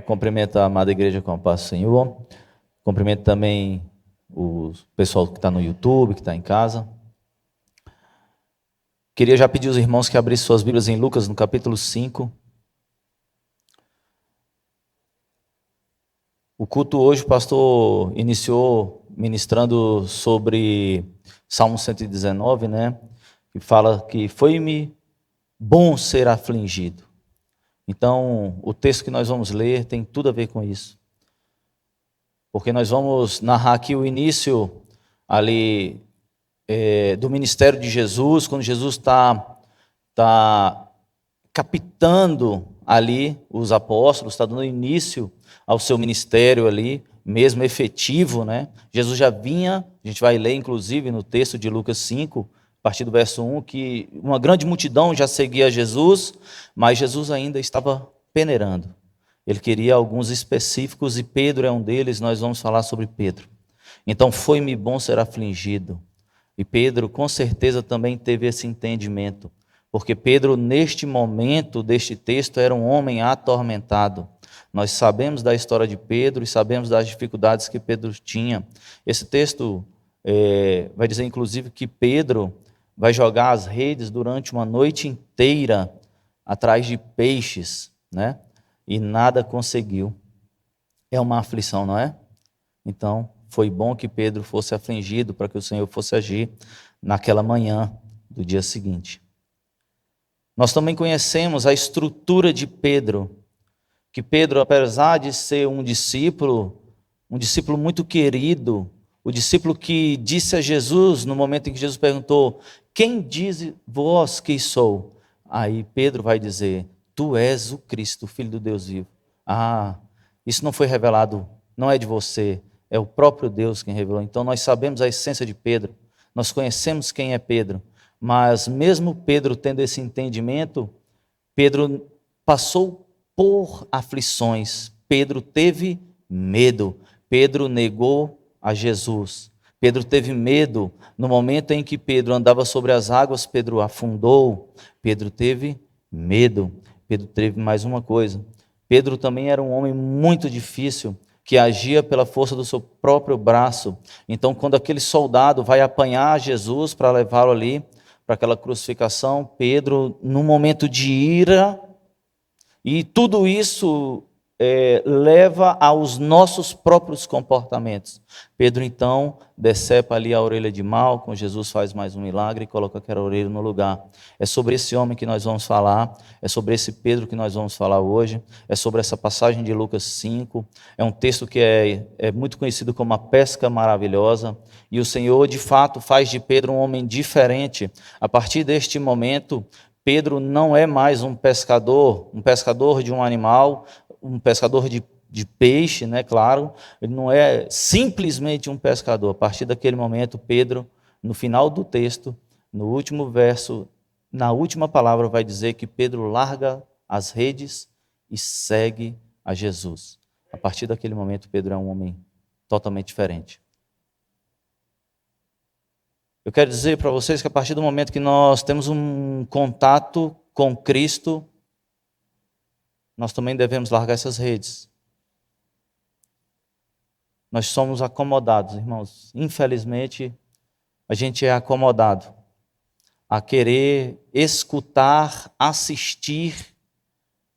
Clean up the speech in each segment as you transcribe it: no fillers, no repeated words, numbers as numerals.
Cumprimento a amada igreja com a paz do Senhor. Cumprimento também o pessoal que está no YouTube, que está em casa. Queria já pedir aos irmãos que abrissem suas Bíblias em Lucas, no capítulo 5. O culto hoje, o pastor iniciou ministrando sobre Salmo 119, né? Que fala que foi-me bom ser afligido. Então, o texto que nós vamos ler tem tudo a ver com isso. Porque nós vamos narrar aqui o início ali do ministério de Jesus, quando Jesus está captando ali os apóstolos, está dando início ao seu ministério ali, mesmo efetivo, né? Jesus já vinha, a gente vai ler inclusive no texto de Lucas 5, a partir do verso 1, que uma grande multidão já seguia Jesus, mas Jesus ainda estava peneirando. Ele queria alguns específicos e Pedro é um deles, nós vamos falar sobre Pedro. Então, foi-me bom ser afligido. E Pedro, com certeza, também teve esse entendimento, porque Pedro, neste momento deste texto, era um homem atormentado. Nós sabemos da história de Pedro e sabemos das dificuldades que Pedro tinha. Esse texto vai dizer, inclusive, que Pedro vai jogar as redes durante uma noite inteira atrás de peixes, né? E nada conseguiu. É uma aflição, não é? Então, foi bom que Pedro fosse afligido para que o Senhor fosse agir naquela manhã do dia seguinte. Nós também conhecemos a estrutura de Pedro, que Pedro, apesar de ser um discípulo muito querido, o discípulo que disse a Jesus, no momento em que Jesus perguntou, quem diz vós que sou? Aí Pedro vai dizer, tu és o Cristo, o Filho do Deus vivo. Isso não foi revelado, não é de você, é o próprio Deus quem revelou. Então nós sabemos a essência de Pedro, nós conhecemos quem é Pedro, mas mesmo Pedro tendo esse entendimento, Pedro passou por aflições, Pedro teve medo, Pedro negou a Jesus. Pedro teve medo no momento em que Pedro andava sobre as águas, Pedro afundou, Pedro teve medo. Pedro teve mais uma coisa, Pedro também era um homem muito difícil, que agia pela força do seu próprio braço. Então, quando aquele soldado vai apanhar Jesus para levá-lo ali, para aquela crucificação, Pedro, num momento de ira, e tudo isso leva aos nossos próprios comportamentos. Pedro, então, decepa ali a orelha de Malco, Jesus faz mais um milagre e coloca aquela orelha no lugar. É sobre esse homem que nós vamos falar, é sobre esse Pedro que nós vamos falar hoje, é sobre essa passagem de Lucas 5, é um texto que é muito conhecido como a pesca maravilhosa, e o Senhor, de fato, faz de Pedro um homem diferente. A partir deste momento, Pedro não é mais um pescador de um animal, um pescador de peixe, né, claro, ele não é simplesmente um pescador. A partir daquele momento, Pedro, no final do texto, no último verso, na última palavra, vai dizer que Pedro larga as redes e segue a Jesus. A partir daquele momento, Pedro é um homem totalmente diferente. Eu quero dizer para vocês que a partir do momento que nós temos um contato com Cristo, nós também devemos largar essas redes. Nós somos acomodados, irmãos. Infelizmente, a gente é acomodado a querer escutar, assistir,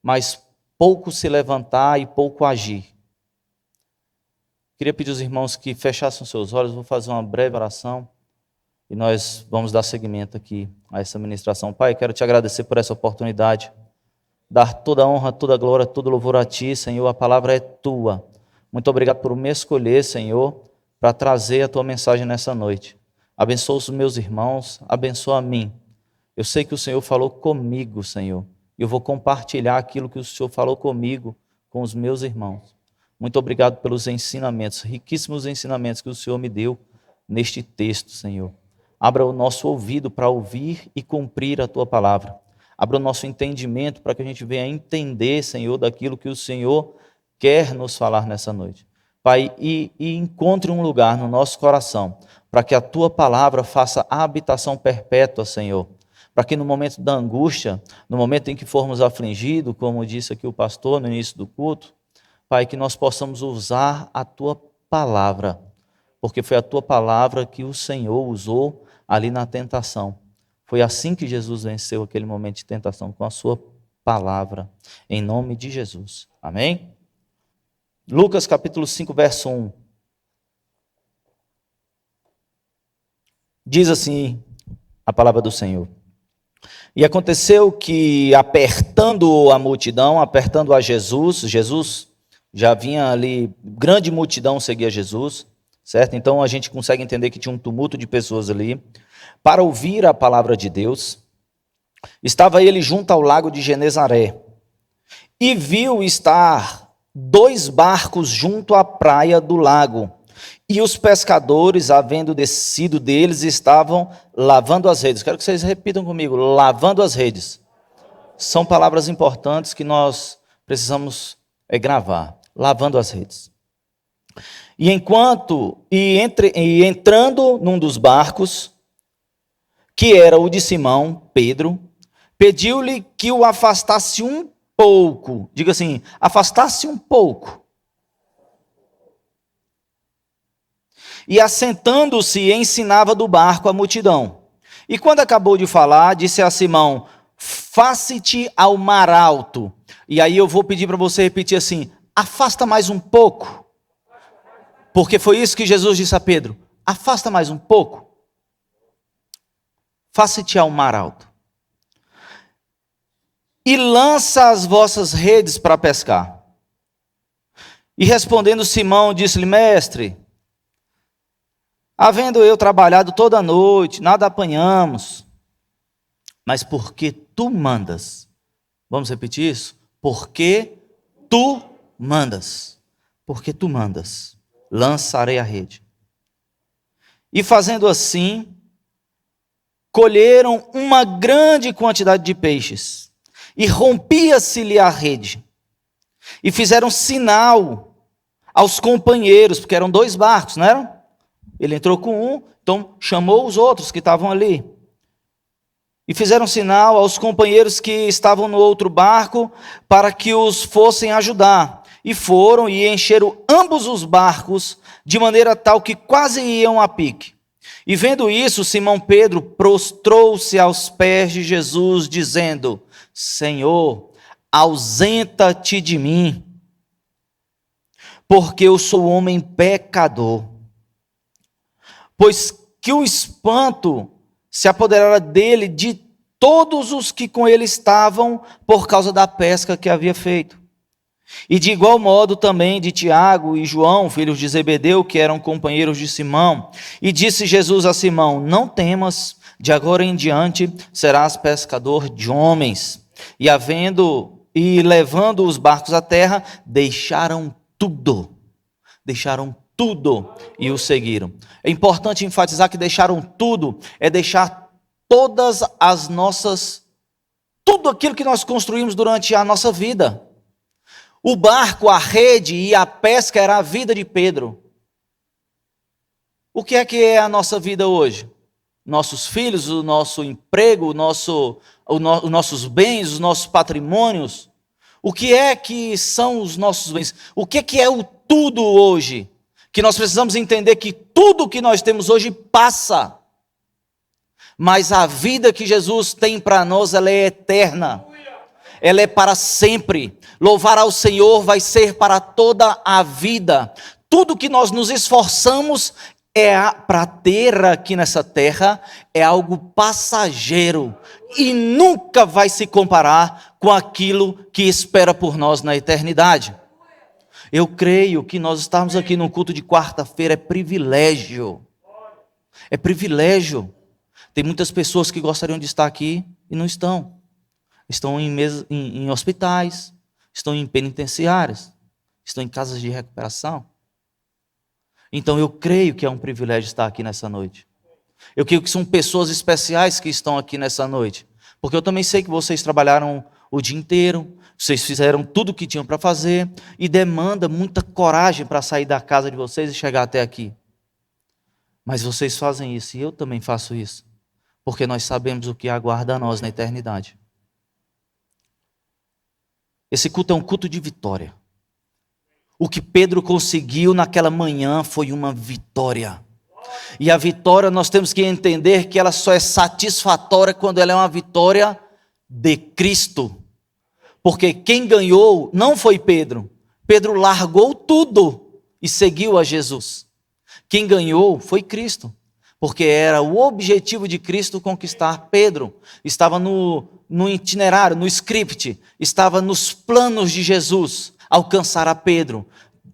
mas pouco se levantar e pouco agir. Queria pedir aos irmãos que fechassem os seus olhos, vou fazer uma breve oração e nós vamos dar seguimento aqui a essa ministração. Pai, quero te agradecer por essa oportunidade, dar toda a honra, toda a glória, todo louvor a Ti, Senhor, a palavra é Tua. Muito obrigado por me escolher, Senhor, para trazer a Tua mensagem nessa noite. Abençoa os meus irmãos, abençoa a mim. Eu sei que o Senhor falou comigo, Senhor, e eu vou compartilhar aquilo que o Senhor falou comigo, com os meus irmãos. Muito obrigado pelos ensinamentos, riquíssimos ensinamentos que o Senhor me deu neste texto, Senhor. Abra o nosso ouvido para ouvir e cumprir a Tua palavra. Abra o nosso entendimento para que a gente venha entender, Senhor, daquilo que o Senhor quer nos falar nessa noite. Pai, e encontre um lugar no nosso coração para que a Tua palavra faça habitação perpétua, Senhor. Para que no momento da angústia, no momento em que formos afligidos, como disse aqui o pastor no início do culto, Pai, que nós possamos usar a Tua palavra, porque foi a Tua palavra que o Senhor usou ali na tentação. Foi assim que Jesus venceu aquele momento de tentação, com a Sua palavra, em nome de Jesus. Amém? Lucas capítulo 5, verso 1. Diz assim a palavra do Senhor. E aconteceu que, apertando a multidão, apertando a Jesus já vinha ali, grande multidão seguia Jesus, certo? Então a gente consegue entender que tinha um tumulto de pessoas ali, para ouvir a palavra de Deus. Estava ele junto ao lago de Genezaré, e viu estar 2 barcos junto à praia do lago, e os pescadores, havendo descido deles, estavam lavando as redes. Quero que vocês repitam comigo: lavando as redes. São palavras importantes que nós precisamos gravar. Lavando as redes. E entrando num dos barcos, que era o de Simão, Pedro, pediu-lhe que o afastasse um pouco. Diga assim: afastasse um pouco. E assentando-se, ensinava do barco a multidão. E quando acabou de falar, disse a Simão: faze-te ao mar alto. E aí eu vou pedir para você repetir assim: afasta mais um pouco. Porque foi isso que Jesus disse a Pedro: afasta mais um pouco. Faze-te ao mar alto. E lança as vossas redes para pescar. E respondendo Simão, disse-lhe: mestre, havendo eu trabalhado toda a noite, nada apanhamos, mas porque tu mandas. Vamos repetir isso? Porque tu mandas. Porque tu mandas, lançarei a rede. E fazendo assim, colheram uma grande quantidade de peixes, e rompia-se-lhe a rede. E fizeram sinal aos companheiros, porque eram 2 barcos, não eram? Ele entrou com um, então chamou os outros que estavam ali. E fizeram sinal aos companheiros que estavam no outro barco, para que os fossem ajudar. E foram e encheram ambos os barcos, de maneira tal que quase iam a pique. E vendo isso, Simão Pedro prostrou-se aos pés de Jesus, dizendo: Senhor, ausenta-te de mim, porque eu sou homem pecador. Pois que o espanto se apoderara dele de todos os que com ele estavam, por causa da pesca que havia feito. E de igual modo também de Tiago e João, filhos de Zebedeu, que eram companheiros de Simão. E disse Jesus a Simão: não temas, de agora em diante serás pescador de homens. E levando os barcos à terra, deixaram tudo e o seguiram. É importante enfatizar que deixaram tudo, é deixar todas as nossas, tudo aquilo que nós construímos durante a nossa vida. O barco, a rede e a pesca era a vida de Pedro. O que é a nossa vida hoje? Nossos filhos, o nosso emprego, os nossos bens, os nossos patrimônios. O que é que são os nossos bens? O que é o tudo hoje? Que nós precisamos entender que tudo que nós temos hoje passa. Mas a vida que Jesus tem para nós, ela é eterna. Ela é para sempre. Louvar ao Senhor vai ser para toda a vida. Tudo que nós nos esforçamos para ter aqui nessa terra é algo passageiro e nunca vai se comparar com aquilo que espera por nós na eternidade. Eu creio que nós estarmos aqui no culto de quarta-feira é privilégio. É privilégio. Tem muitas pessoas que gostariam de estar aqui e não estão. Estão em hospitais, estão em penitenciárias, estão em casas de recuperação. Então eu creio que é um privilégio estar aqui nessa noite. Eu creio que são pessoas especiais que estão aqui nessa noite. Porque eu também sei que vocês trabalharam o dia inteiro, vocês fizeram tudo o que tinham para fazer, e demanda muita coragem para sair da casa de vocês e chegar até aqui. Mas vocês fazem isso, e eu também faço isso. Porque nós sabemos o que aguarda a nós na eternidade. Esse culto é um culto de vitória. O que Pedro conseguiu naquela manhã foi uma vitória. E a vitória nós temos que entender que ela só é satisfatória quando ela é uma vitória de Cristo. Porque quem ganhou não foi Pedro. Pedro largou tudo e seguiu a Jesus. Quem ganhou foi Cristo. Porque era o objetivo de Cristo conquistar Pedro. Estava no itinerário, no script, estava nos planos de Jesus alcançar a Pedro.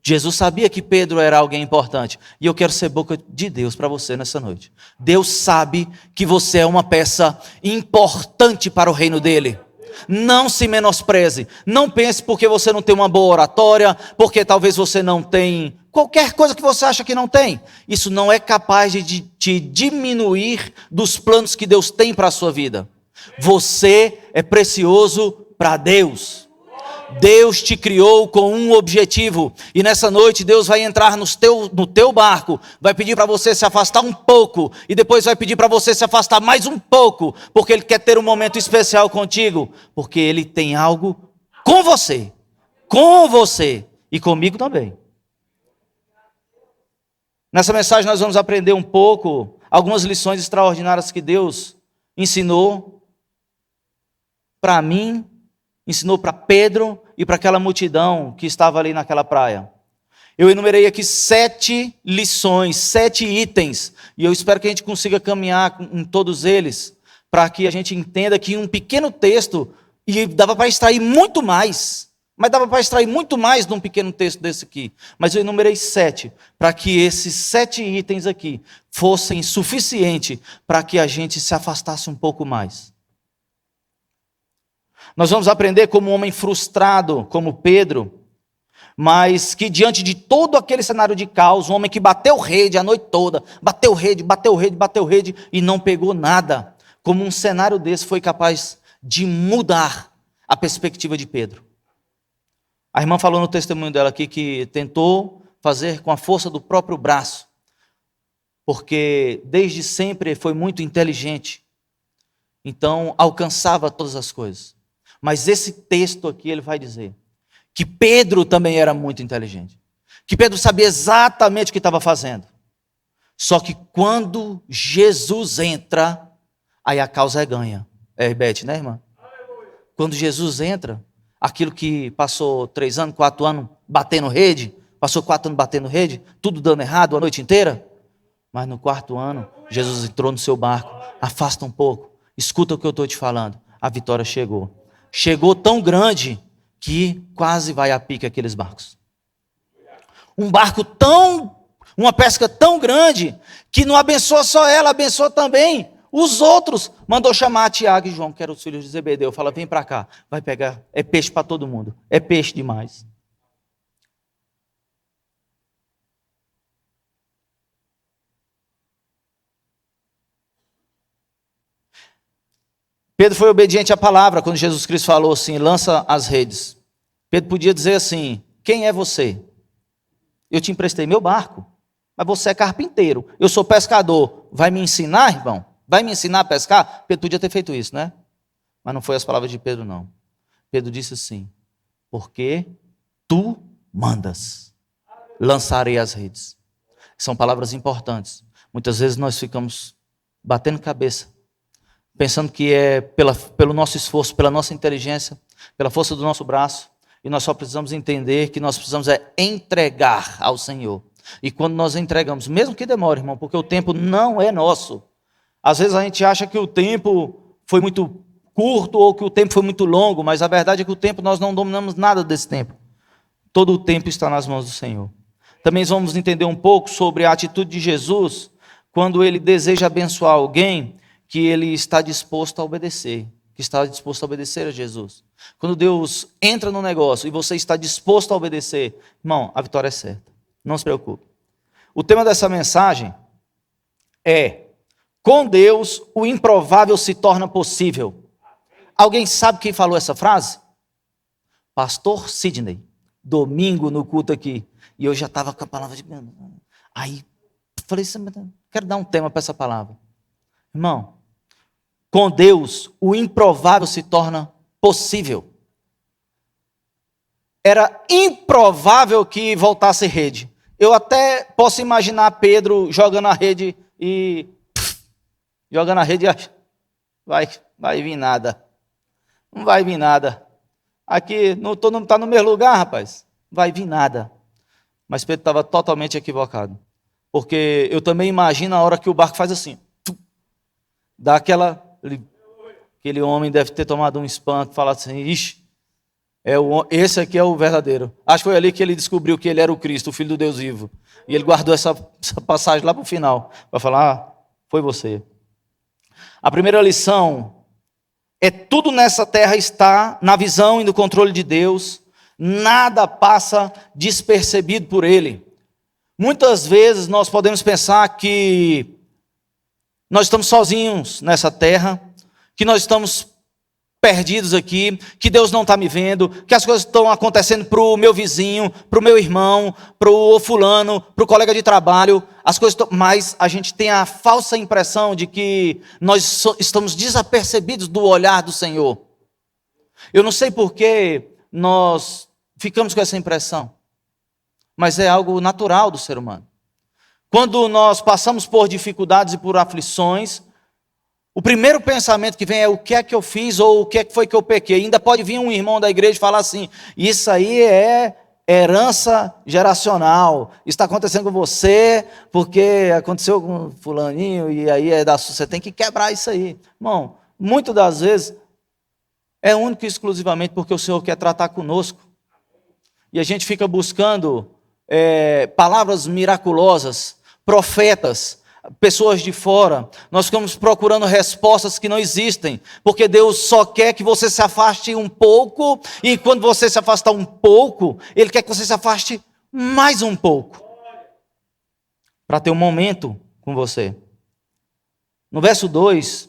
Jesus sabia que Pedro era alguém importante. E eu quero ser boca de Deus para você nessa noite. Deus sabe que você é uma peça importante para o reino dele. Não se menospreze. Não pense porque você não tem uma boa oratória, porque talvez você não tem qualquer coisa que você acha que não tem. Isso não é capaz de te diminuir dos planos que Deus tem para a sua vida. Você é precioso para Deus. Deus te criou com um objetivo, e nessa noite Deus vai entrar no teu barco, vai pedir para você se afastar um pouco, e depois vai pedir para você se afastar mais um pouco, porque Ele quer ter um momento especial contigo, porque Ele tem algo com você e comigo também. Nessa mensagem nós vamos aprender um pouco, algumas lições extraordinárias que Deus ensinou para mim, ensinou para Pedro e para aquela multidão que estava ali naquela praia. Eu enumerei aqui 7 lições, 7 itens, e eu espero que a gente consiga caminhar em todos eles, para que a gente entenda que um pequeno texto, e dava para extrair muito mais, mas dava para extrair muito mais de um pequeno texto desse aqui, mas eu enumerei 7, para que esses 7 itens aqui fossem suficientes para que a gente se afastasse um pouco mais. Nós vamos aprender como um homem frustrado, como Pedro, mas que diante de todo aquele cenário de caos, um homem que bateu rede a noite toda, bateu rede e não pegou nada, como um cenário desse foi capaz de mudar a perspectiva de Pedro. A irmã falou no testemunho dela aqui que tentou fazer com a força do próprio braço, porque desde sempre foi muito inteligente, então alcançava todas as coisas. Mas esse texto aqui ele vai dizer que Pedro também era muito inteligente. Que Pedro sabia exatamente o que estava fazendo. Só que quando Jesus entra, aí a causa é ganha. É Beth, né, irmã? Quando Jesus entra, aquilo que passou 3 anos, 4 anos batendo rede, passou 4 anos batendo rede, tudo dando errado a noite inteira. Mas no 4º ano, Jesus entrou no seu barco, afasta um pouco, escuta o que eu estou te falando, a vitória chegou. Chegou tão grande que quase vai a pique aqueles barcos. Uma pesca tão grande, que não abençoa só ela, abençoa também os outros. Mandou chamar Tiago e João, que eram os filhos de Zebedeu, fala, vem para cá, vai pegar, é peixe para todo mundo, é peixe demais. Pedro foi obediente à palavra, quando Jesus Cristo falou assim, lança as redes. Pedro podia dizer assim, quem é você? Eu te emprestei meu barco, mas você é carpinteiro, eu sou pescador, vai me ensinar, irmão? Vai me ensinar a pescar? Pedro podia ter feito isso, né? Mas não foi as palavras de Pedro, não. Pedro disse assim, porque tu mandas, lançarei as redes. São palavras importantes. Muitas vezes nós ficamos batendo cabeça, pensando que é pelo nosso esforço, pela nossa inteligência, pela força do nosso braço, e nós só precisamos entender que nós precisamos entregar ao Senhor. E quando nós entregamos, mesmo que demore, irmão, porque o tempo não é nosso. Às vezes a gente acha que o tempo foi muito curto ou que o tempo foi muito longo, mas a verdade é que o tempo, nós não dominamos nada desse tempo. Todo o tempo está nas mãos do Senhor. Também vamos entender um pouco sobre a atitude de Jesus, quando ele deseja abençoar alguém, que ele está disposto a obedecer, que está disposto a obedecer a Jesus. Quando Deus entra no negócio e você está disposto a obedecer, irmão, a vitória é certa. Não se preocupe. O tema dessa mensagem é: com Deus o improvável se torna possível. Alguém sabe quem falou essa frase? Pastor Sidney. Domingo no culto aqui. E eu já estava com a palavra de... Aí, falei assim, quero dar um tema para essa palavra. Irmão, com Deus, o improvável se torna possível. era improvável que voltasse rede. Eu até posso imaginar Pedro jogando a rede e vai vir nada. Não vai vir nada. Aqui não está no mesmo lugar, rapaz. Vai vir nada. Mas Pedro estava totalmente equivocado. Porque eu também imagino a hora que o barco faz assim. Dá aquele homem deve ter tomado um espanto, falar assim, ixi, esse aqui é o verdadeiro. Acho que foi ali que ele descobriu que ele era o Cristo, o Filho do Deus vivo. E ele guardou essa passagem lá para o final, para falar, foi você. A primeira lição é tudo nessa terra está na visão e no controle de Deus, nada passa despercebido por Ele. Muitas vezes nós podemos pensar que nós estamos sozinhos nessa terra, que nós estamos perdidos aqui, que Deus não está me vendo, que as coisas estão acontecendo para o meu vizinho, para o meu irmão, para o fulano, para o colega de trabalho, mas a gente tem a falsa impressão de que nós estamos desapercebidos do olhar do Senhor. Eu não sei por que nós ficamos com essa impressão, mas é algo natural do ser humano. Quando nós passamos por dificuldades e por aflições, o primeiro pensamento que vem é o que é que eu fiz ou o que é que foi que eu pequei. Ainda pode vir um irmão da igreja e falar assim, isso aí é herança geracional, está acontecendo com você porque aconteceu com fulaninho e aí você tem que quebrar isso aí. Irmão, muitas das vezes é único e exclusivamente porque o Senhor quer tratar conosco. E a gente fica buscando palavras miraculosas, profetas, pessoas de fora, nós ficamos procurando respostas que não existem, porque Deus só quer que você se afaste um pouco, e quando você se afastar um pouco, Ele quer que você se afaste mais um pouco, para ter um momento com você. No verso 2,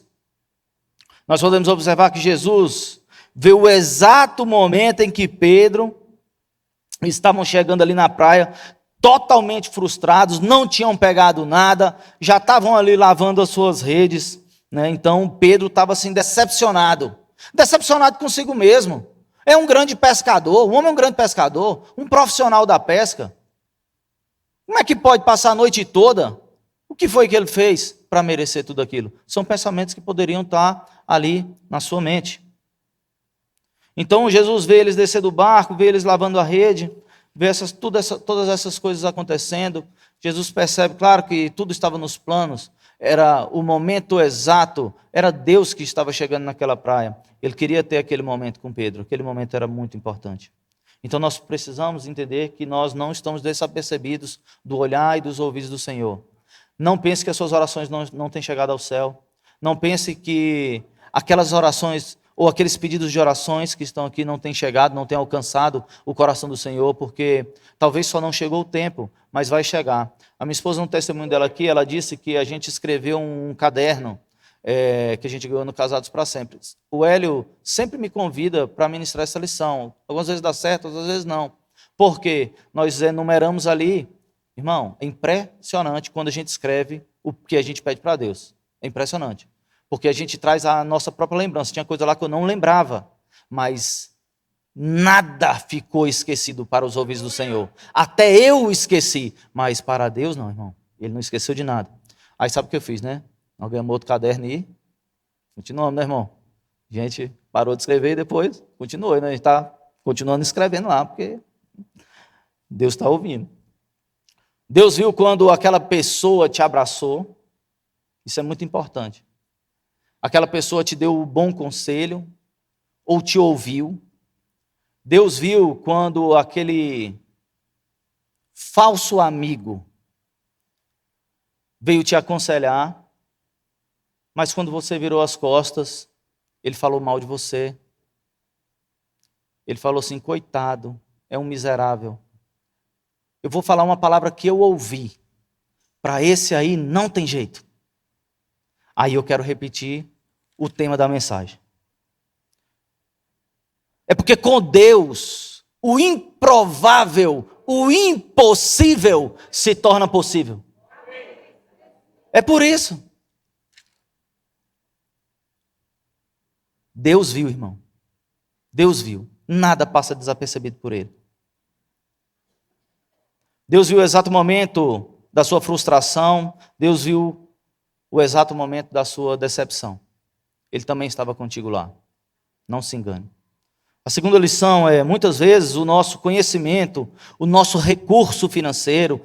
nós podemos observar que Jesus vê o exato momento em que Pedro estavam chegando ali na praia, totalmente frustrados, não tinham pegado nada, já estavam ali lavando as suas redes, né? Então Pedro estava assim decepcionado consigo mesmo. É um grande pescador, o homem é um grande pescador, um profissional da pesca. Como é que pode passar a noite toda? O que foi que ele fez para merecer tudo aquilo? São pensamentos que poderiam estar ali na sua mente. Então Jesus vê eles descer do barco, vê eles lavando a rede, vê todas essas coisas acontecendo. Jesus percebe, claro que tudo estava nos planos, era o momento exato, era Deus que estava chegando naquela praia. Ele queria ter aquele momento com Pedro, aquele momento era muito importante. Então nós precisamos entender que nós não estamos desapercebidos do olhar e dos ouvidos do Senhor. Não pense que as suas orações não têm chegado ao céu. Não pense que aquelas orações ou aqueles pedidos de orações que estão aqui não têm chegado, não têm alcançado o coração do Senhor, porque talvez só não chegou o tempo, mas vai chegar. A minha esposa, no testemunho dela aqui, ela disse que a gente escreveu um caderno que a gente ganhou no Casados para Sempre. O Hélio sempre me convida para ministrar essa lição. Algumas vezes dá certo, outras vezes não. Porque nós enumeramos ali, irmão, é impressionante quando a gente escreve o que a gente pede para Deus. É impressionante. Porque a gente traz a nossa própria lembrança. Tinha coisa lá que eu não lembrava, mas nada ficou esquecido para os ouvidos do Senhor. Até eu esqueci, mas para Deus não, irmão. Ele não esqueceu de nada. Aí sabe o que eu fiz, né? Alguém amou outro caderno e continuamos, né, irmão? A gente parou de escrever e depois continuou, né? A gente está continuando escrevendo lá, porque Deus está ouvindo. Deus viu quando aquela pessoa te abraçou. Isso é muito importante. Aquela pessoa te deu um bom conselho, ou te ouviu. Deus viu quando aquele falso amigo veio te aconselhar, mas quando você virou as costas, ele falou mal de você. Ele falou assim, coitado, é um miserável. Eu vou falar uma palavra que eu ouvi. Para esse aí não tem jeito. Aí eu quero repetir o tema da mensagem. É porque com Deus, o improvável, o impossível se torna possível. É por isso. Deus viu, irmão. Deus viu. Nada passa desapercebido por Ele. Deus viu o exato momento da sua frustração, Deus viu o exato momento da sua decepção. Ele também estava contigo lá. Não se engane. A segunda lição é, muitas vezes, o nosso conhecimento, o nosso recurso financeiro,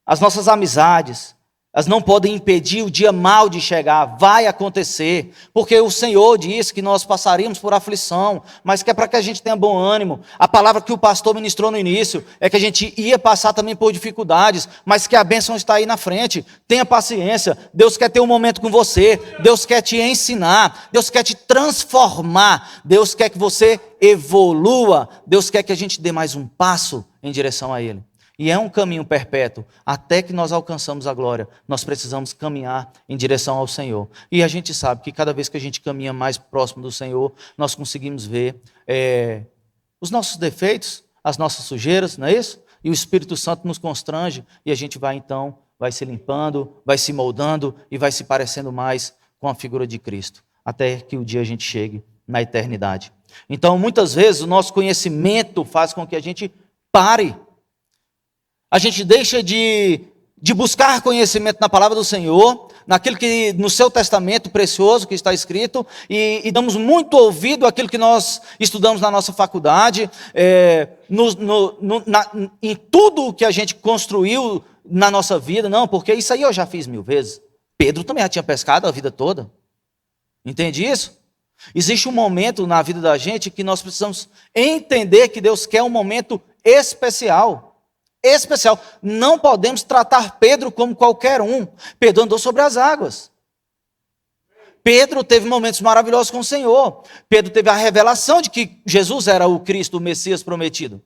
as nossas amizades, elas não podem impedir o dia mau de chegar. Vai acontecer, porque o Senhor disse que nós passaríamos por aflição, mas que é para que a gente tenha bom ânimo. A palavra que o pastor ministrou no início é que a gente ia passar também por dificuldades, mas que a bênção está aí na frente. Tenha paciência, Deus quer ter um momento com você, Deus quer te ensinar, Deus quer te transformar, Deus quer que você evolua, Deus quer que a gente dê mais um passo em direção a Ele. E é um caminho perpétuo, até que nós alcançamos a glória, nós precisamos caminhar em direção ao Senhor. E a gente sabe que cada vez que a gente caminha mais próximo do Senhor, nós conseguimos ver os nossos defeitos, as nossas sujeiras, não é isso? E o Espírito Santo nos constrange, e a gente vai se limpando, vai se moldando, e vai se parecendo mais com a figura de Cristo, até que o dia a gente chegue na eternidade. Então, muitas vezes, o nosso conhecimento faz com que a gente pare. A gente deixa de buscar conhecimento na palavra do Senhor, naquilo que no seu testamento precioso que está escrito, e damos muito ouvido àquilo que nós estudamos na nossa faculdade, em tudo que a gente construiu na nossa vida. Não, porque isso aí eu já fiz 1000 vezes. Pedro também já tinha pescado a vida toda. Entende isso? Existe um momento na vida da gente que nós precisamos entender que Deus quer um momento especial. Especial. Não podemos tratar Pedro como qualquer um. Pedro andou sobre as águas. Pedro teve momentos maravilhosos com o Senhor. Pedro teve a revelação de que Jesus era o Cristo, o Messias prometido.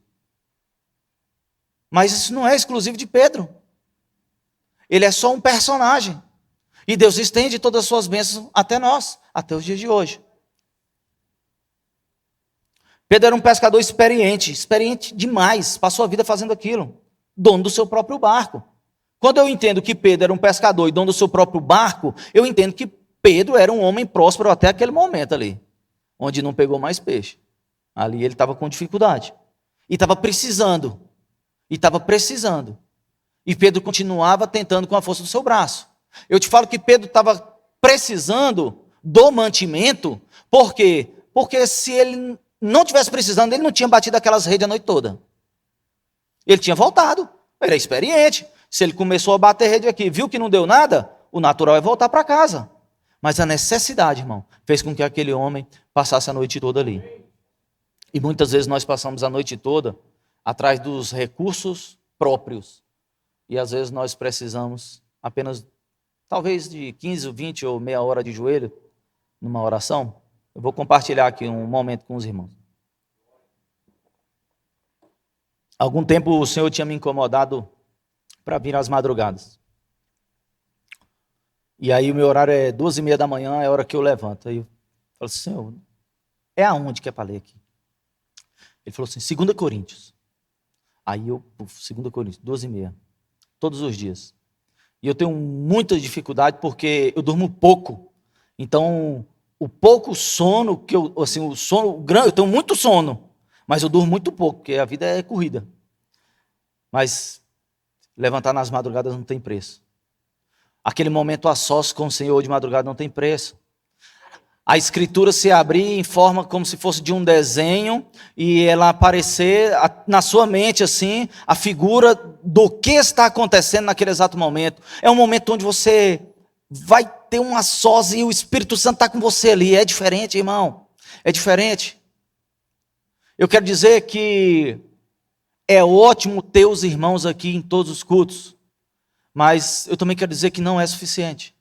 Mas isso não é exclusivo de Pedro. Ele é só um personagem. E Deus estende todas as suas bênçãos até nós, até os dias de hoje. Pedro era um pescador experiente demais, passou a vida fazendo aquilo, dono do seu próprio barco. Quando eu entendo que Pedro era um pescador e dono do seu próprio barco, eu entendo que Pedro era um homem próspero até aquele momento ali, onde não pegou mais peixe. Ali ele estava com dificuldade, e estava precisando, e Pedro continuava tentando com a força do seu braço. Eu te falo que Pedro estava precisando do mantimento, por quê? Porque se ele não tivesse precisando, ele não tinha batido aquelas redes a noite toda. Ele tinha voltado, ele é experiente. Se ele começou a bater rede aqui, viu que não deu nada, o natural é voltar para casa. Mas a necessidade, irmão, fez com que aquele homem passasse a noite toda ali. E muitas vezes nós passamos a noite toda atrás dos recursos próprios. E às vezes nós precisamos apenas, talvez de 15, 20 ou meia hora de joelho, numa oração. Eu vou compartilhar aqui um momento com os irmãos. Há algum tempo o Senhor tinha me incomodado para vir às madrugadas. E aí o meu horário é 2h30 da manhã, é a hora que eu levanto. Aí eu falo assim, Senhor, é aonde que é para ler aqui? Ele falou assim, 2 Coríntios. Aí eu, 2 Coríntios, 2h30, todos os dias. E eu tenho muita dificuldade porque eu durmo pouco. Então, o pouco sono que eu, assim, o sono grande, eu tenho muito sono, mas eu durmo muito pouco, porque a vida é corrida. Mas levantar nas madrugadas não tem preço. Aquele momento a sós com o Senhor de madrugada não tem preço. A escritura se abrir em forma como se fosse de um desenho e ela aparecer na sua mente assim, a figura do que está acontecendo naquele exato momento. É um momento onde você vai ter uma sós e o Espírito Santo está com você ali. É diferente, irmão. É diferente. Eu quero dizer que é ótimo ter os irmãos aqui em todos os cultos, mas eu também quero dizer que não é suficiente.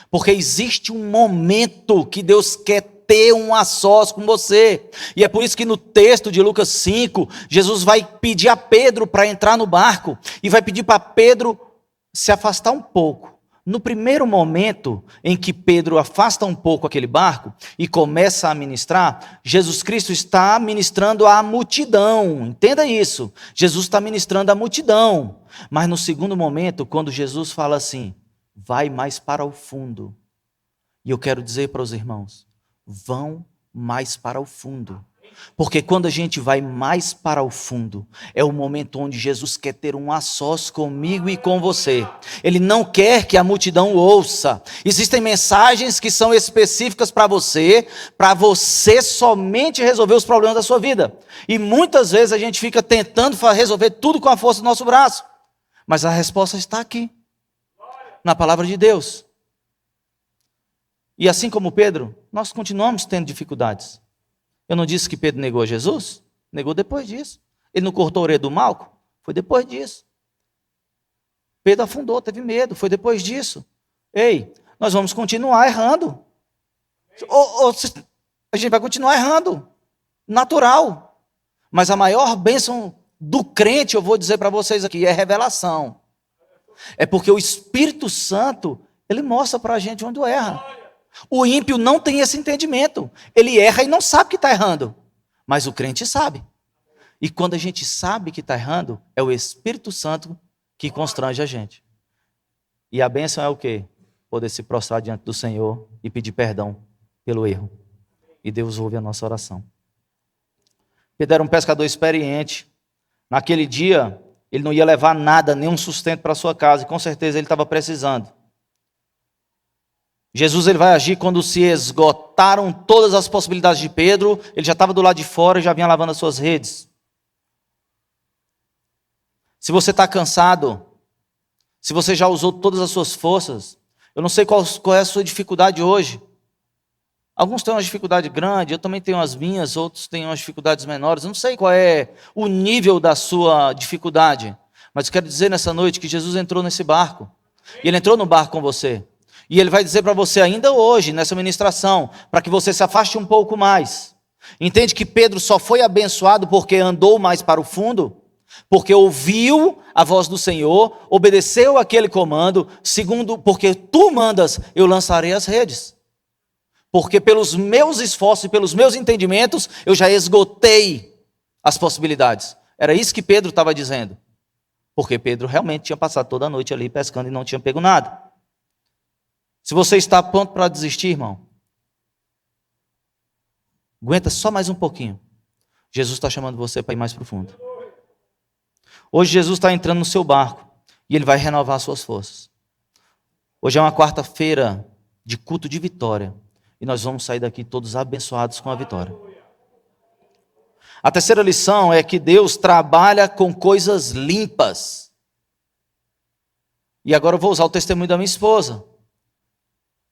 Porque existe um momento que Deus quer ter um a sós com você. E é por isso que no texto de Lucas 5, Jesus vai pedir a Pedro para entrar no barco e vai pedir para Pedro se afastar um pouco. No primeiro momento em que Pedro afasta um pouco aquele barco e começa a ministrar, Jesus Cristo está ministrando à multidão. Entenda isso. Jesus está ministrando à multidão. Mas no segundo momento, quando Jesus fala assim, vai mais para o fundo. E eu quero dizer para os irmãos, vão mais para o fundo. Porque quando a gente vai mais para o fundo, é o momento onde Jesus quer ter um a sós comigo e com você. Ele não quer que a multidão ouça. Existem mensagens que são específicas para você somente resolver os problemas da sua vida. E muitas vezes a gente fica tentando resolver tudo com a força do nosso braço. Mas a resposta está aqui, na palavra de Deus. E assim como Pedro, nós continuamos tendo dificuldades. Eu não disse que Pedro negou a Jesus? Negou depois disso. Ele não cortou a orelha do Malco? Foi depois disso. Pedro afundou, teve medo, foi depois disso. Ei, nós vamos continuar errando. A gente vai continuar errando. Natural. Mas a maior bênção do crente, eu vou dizer para vocês aqui, é revelação. É porque o Espírito Santo, ele mostra para a gente onde erra. O ímpio não tem esse entendimento. Ele erra e não sabe que está errando. Mas o crente sabe. E quando a gente sabe que está errando, é o Espírito Santo que constrange a gente. E a bênção é o quê? Poder se prostrar diante do Senhor e pedir perdão pelo erro. E Deus ouve a nossa oração. Pedro era um pescador experiente. Naquele dia, ele não ia levar nada, nenhum sustento para sua casa. E com certeza ele estava precisando. Jesus ele vai agir quando se esgotaram todas as possibilidades de Pedro. Ele já estava do lado de fora e já vinha lavando as suas redes. Se você está cansado, se você já usou todas as suas forças, eu não sei qual é a sua dificuldade hoje. Alguns têm uma dificuldade grande, eu também tenho as minhas, outros têm umas dificuldades menores. Eu não sei qual é o nível da sua dificuldade, mas eu quero dizer nessa noite que Jesus entrou nesse barco. E ele entrou no barco com você. E ele vai dizer para você ainda hoje, nessa ministração, para que você se afaste um pouco mais. Entende que Pedro só foi abençoado porque andou mais para o fundo? Porque ouviu a voz do Senhor, obedeceu aquele comando, segundo, porque tu mandas, eu lançarei as redes. Porque pelos meus esforços e pelos meus entendimentos, eu já esgotei as possibilidades. Era isso que Pedro estava dizendo. Porque Pedro realmente tinha passado toda a noite ali pescando e não tinha pego nada. Se você está pronto para desistir, irmão, aguenta só mais um pouquinho. Jesus está chamando você para ir mais profundo. Hoje Jesus está entrando no seu barco e ele vai renovar as suas forças. Hoje é uma quarta-feira de culto de vitória e nós vamos sair daqui todos abençoados com a vitória. A terceira lição é que Deus trabalha com coisas limpas. E agora eu vou usar o testemunho da minha esposa.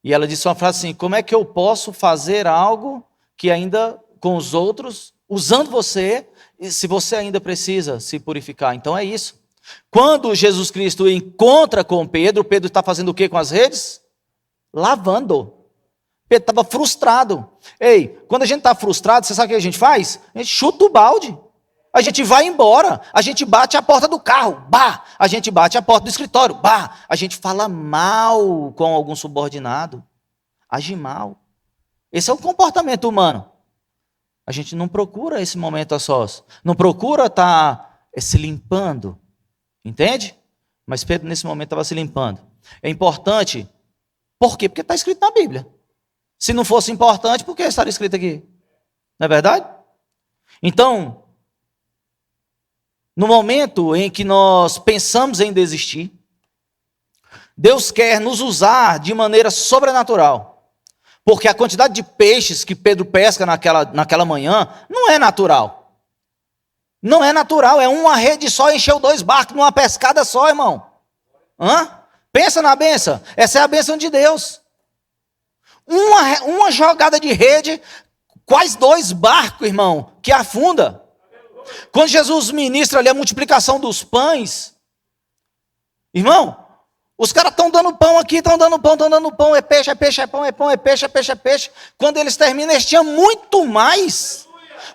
E ela disse uma frase assim: como é que eu posso fazer algo que ainda com os outros, usando você, se você ainda precisa se purificar? Então é isso. Quando Jesus Cristo encontra com Pedro, Pedro está fazendo o que com as redes? Lavando. Pedro estava frustrado. Ei, quando a gente está frustrado, você sabe o que a gente faz? A gente chuta o balde. A gente vai embora, a gente bate a porta do carro, bah! A gente bate a porta do escritório, bah! A gente fala mal com algum subordinado, age mal. Esse é o comportamento humano. A gente não procura esse momento a sós, não procura estar se limpando, entende? Mas Pedro nesse momento estava se limpando. É importante, por quê? Porque está escrito na Bíblia. Se não fosse importante, por que estaria escrito aqui? Não é verdade? Então, no momento em que nós pensamos em desistir, Deus quer nos usar de maneira sobrenatural. Porque a quantidade de peixes que Pedro pesca naquela manhã não é natural. Não é natural, é uma rede só, encheu 2 barcos numa pescada só, irmão. Pensa na bênção, essa é a bênção de Deus. Uma jogada de rede, quase 2 barcos, irmão, que afunda. Quando Jesus ministra ali a multiplicação dos pães, irmão, os caras estão dando pão aqui, estão dando pão, é peixe, é peixe, é pão, é pão, é peixe, é peixe, é peixe. Quando eles terminam, eles tinham muito mais.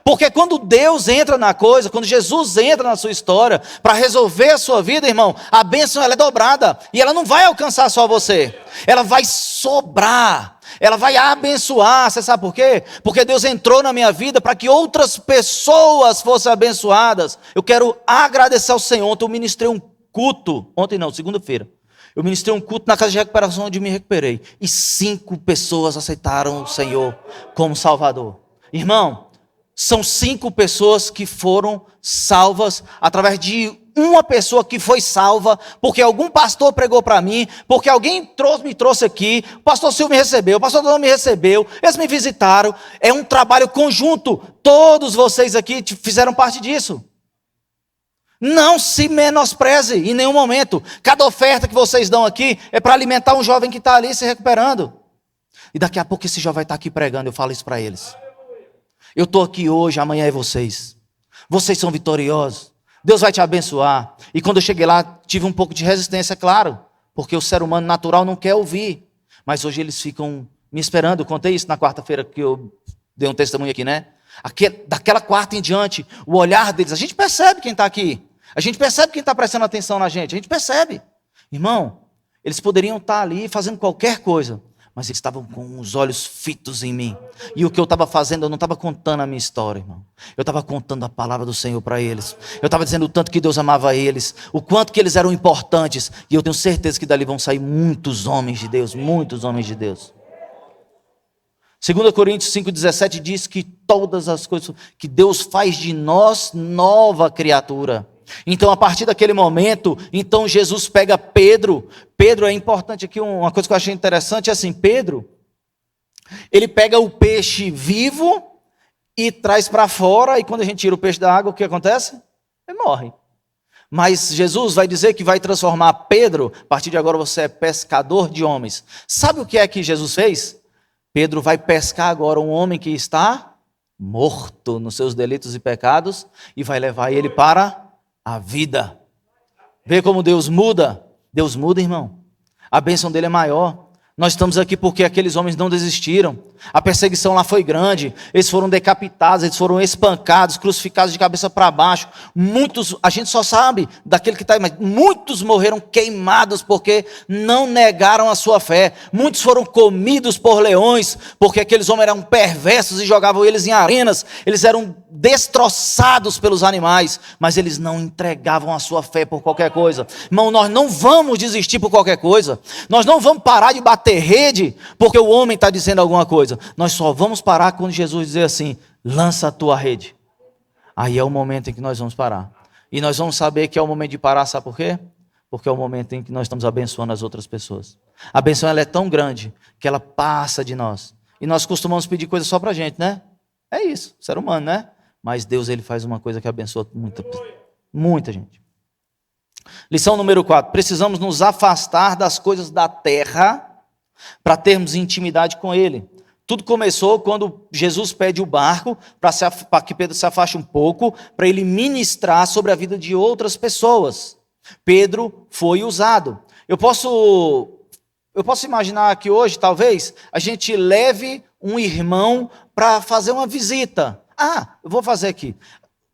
Porque quando Deus entra na coisa, quando Jesus entra na sua história, para resolver a sua vida, irmão, a bênção ela é dobrada, e ela não vai alcançar só você, ela vai sobrar. Ela vai abençoar, você sabe por quê? Porque Deus entrou na minha vida para que outras pessoas fossem abençoadas. Eu quero agradecer ao Senhor. Ontem eu ministrei um culto, segunda-feira. Eu ministrei um culto na casa de recuperação onde me recuperei. E 5 pessoas aceitaram o Senhor como Salvador. Irmão, são 5 pessoas que foram salvas através de uma pessoa que foi salva, porque algum pastor pregou para mim, porque alguém me trouxe aqui, o pastor Silvio me recebeu, o pastor Dona me recebeu, eles me visitaram. É um trabalho conjunto, todos vocês aqui fizeram parte disso. Não se menospreze em nenhum momento. Cada oferta que vocês dão aqui é para alimentar um jovem que está ali se recuperando. E daqui a pouco esse jovem vai estar aqui pregando, eu falo isso para eles. Eu estou aqui hoje, amanhã é vocês. Vocês são vitoriosos. Deus vai te abençoar. E quando eu cheguei lá, tive um pouco de resistência, claro. Porque o ser humano natural não quer ouvir. Mas hoje eles ficam me esperando. Eu contei isso na quarta-feira que eu dei um testemunho aqui, né? Daquela quarta em diante, o olhar deles, a gente percebe quem está aqui. A gente percebe quem está prestando atenção na gente. A gente percebe. Irmão, eles poderiam estar ali fazendo qualquer coisa. Mas eles estavam com os olhos fitos em mim. E o que eu estava fazendo, eu não estava contando a minha história, irmão. Eu estava contando a palavra do Senhor para eles. Eu estava dizendo o tanto que Deus amava eles. O quanto que eles eram importantes. E eu tenho certeza que dali vão sair muitos homens de Deus. Muitos homens de Deus. 2 Coríntios 5,17 diz que todas as coisas que Deus faz de nós, nova criatura. Então, a partir daquele momento, então Jesus pega Pedro. Pedro é importante aqui, uma coisa que eu achei interessante é assim, Pedro, ele pega o peixe vivo e traz para fora, e quando a gente tira o peixe da água, o que acontece? Ele morre. Mas Jesus vai dizer que vai transformar Pedro, a partir de agora você é pescador de homens. Sabe o que é que Jesus fez? Pedro vai pescar agora um homem que está morto nos seus delitos e pecados, e vai levar ele para a vida. Vê como Deus muda? Deus muda, irmão. A bênção dele é maior. Nós estamos aqui porque aqueles homens não desistiram. A perseguição lá foi grande. Eles foram decapitados, eles foram espancados, crucificados de cabeça para baixo. Muitos, a gente só sabe daquele que está aí, mas muitos morreram queimados porque não negaram a sua fé. Muitos foram comidos por leões porque aqueles homens eram perversos e jogavam eles em arenas. Eles eram destroçados pelos animais, mas eles não entregavam a sua fé por qualquer coisa. Irmão, nós não vamos desistir por qualquer coisa. Nós não vamos parar de bater rede porque o homem está dizendo alguma coisa. Nós só vamos parar quando Jesus dizer assim, lança a tua rede. Aí é o momento em que nós vamos parar. E nós vamos saber que é o momento de parar, sabe por quê? Porque é o momento em que nós estamos abençoando as outras pessoas. A benção ela é tão grande que ela passa de nós. E nós costumamos pedir coisa só para a gente, né? É isso, ser humano, né? Mas Deus ele faz uma coisa que abençoa muita gente. Lição número 4. Precisamos nos afastar das coisas da terra para termos intimidade com Ele. Tudo começou quando Jesus pede o barco para que Pedro se afaste um pouco, para ele ministrar sobre a vida de outras pessoas. Pedro foi usado. Eu posso imaginar que hoje, talvez, a gente leve um irmão para fazer uma visita. Eu vou fazer aqui.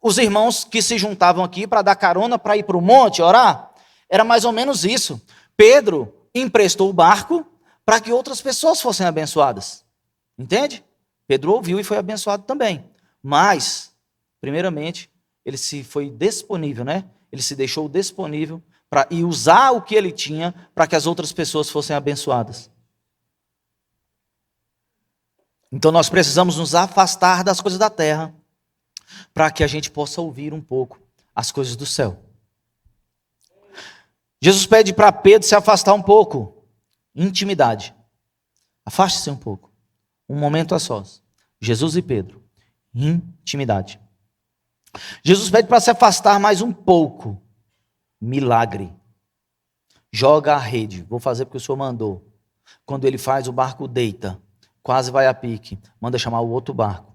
Os irmãos que se juntavam aqui para dar carona para ir para o monte orar, era mais ou menos isso. Pedro emprestou o barco para que outras pessoas fossem abençoadas. Entende? Pedro ouviu e foi abençoado também. Mas, primeiramente, ele foi disponível, né? Ele se deixou disponível para ir usar o que ele tinha para que as outras pessoas fossem abençoadas. Então nós precisamos nos afastar das coisas da terra para que a gente possa ouvir um pouco as coisas do céu. Jesus pede para Pedro se afastar um pouco. Intimidade. Afaste-se um pouco. Um momento a sós. Jesus e Pedro. Intimidade. Jesus pede para se afastar mais um pouco. Milagre. Joga a rede. Vou fazer porque o Senhor mandou. Quando ele faz, o barco deita. Quase vai a pique. Manda chamar o outro barco.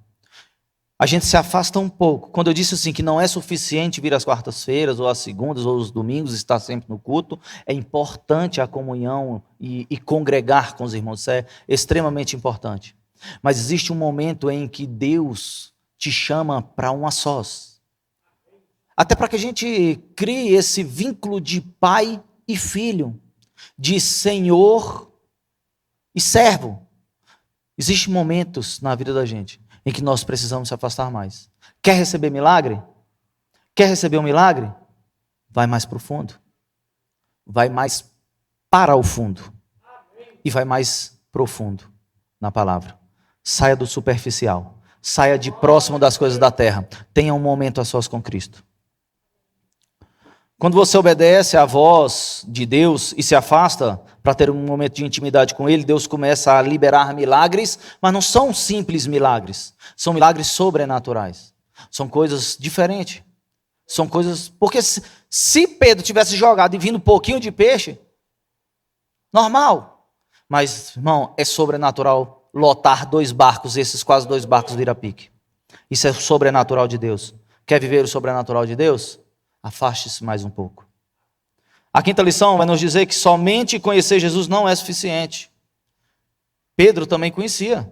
A gente se afasta um pouco. Quando eu disse assim que não é suficiente vir às quartas-feiras, ou às segundas, ou aos domingos, estar sempre no culto, é importante a comunhão e congregar com os irmãos. Isso é extremamente importante. Mas existe um momento em que Deus te chama para um a sós. Até para que a gente crie esse vínculo de pai e filho, de senhor e servo. Existem momentos na vida da gente em que nós precisamos se afastar mais. Quer receber milagre? Quer receber um milagre? Vai mais profundo. Vai mais para o fundo. E vai mais profundo na palavra. Saia do superficial. Saia de próximo das coisas da terra. Tenha um momento a sós com Cristo. Quando você obedece à voz de Deus e se afasta para ter um momento de intimidade com Ele, Deus começa a liberar milagres, mas não são simples milagres. São milagres sobrenaturais. São coisas diferentes. São coisas... Porque se Pedro tivesse jogado e vindo um pouquinho de peixe, normal. Mas, irmão, é sobrenatural lotar 2 barcos, esses quase 2 barcos vir a pique. Isso é sobrenatural de Deus. Quer viver o sobrenatural de Deus? Afaste-se mais um pouco. A 5ª lição vai nos dizer que somente conhecer Jesus não é suficiente. Pedro também conhecia.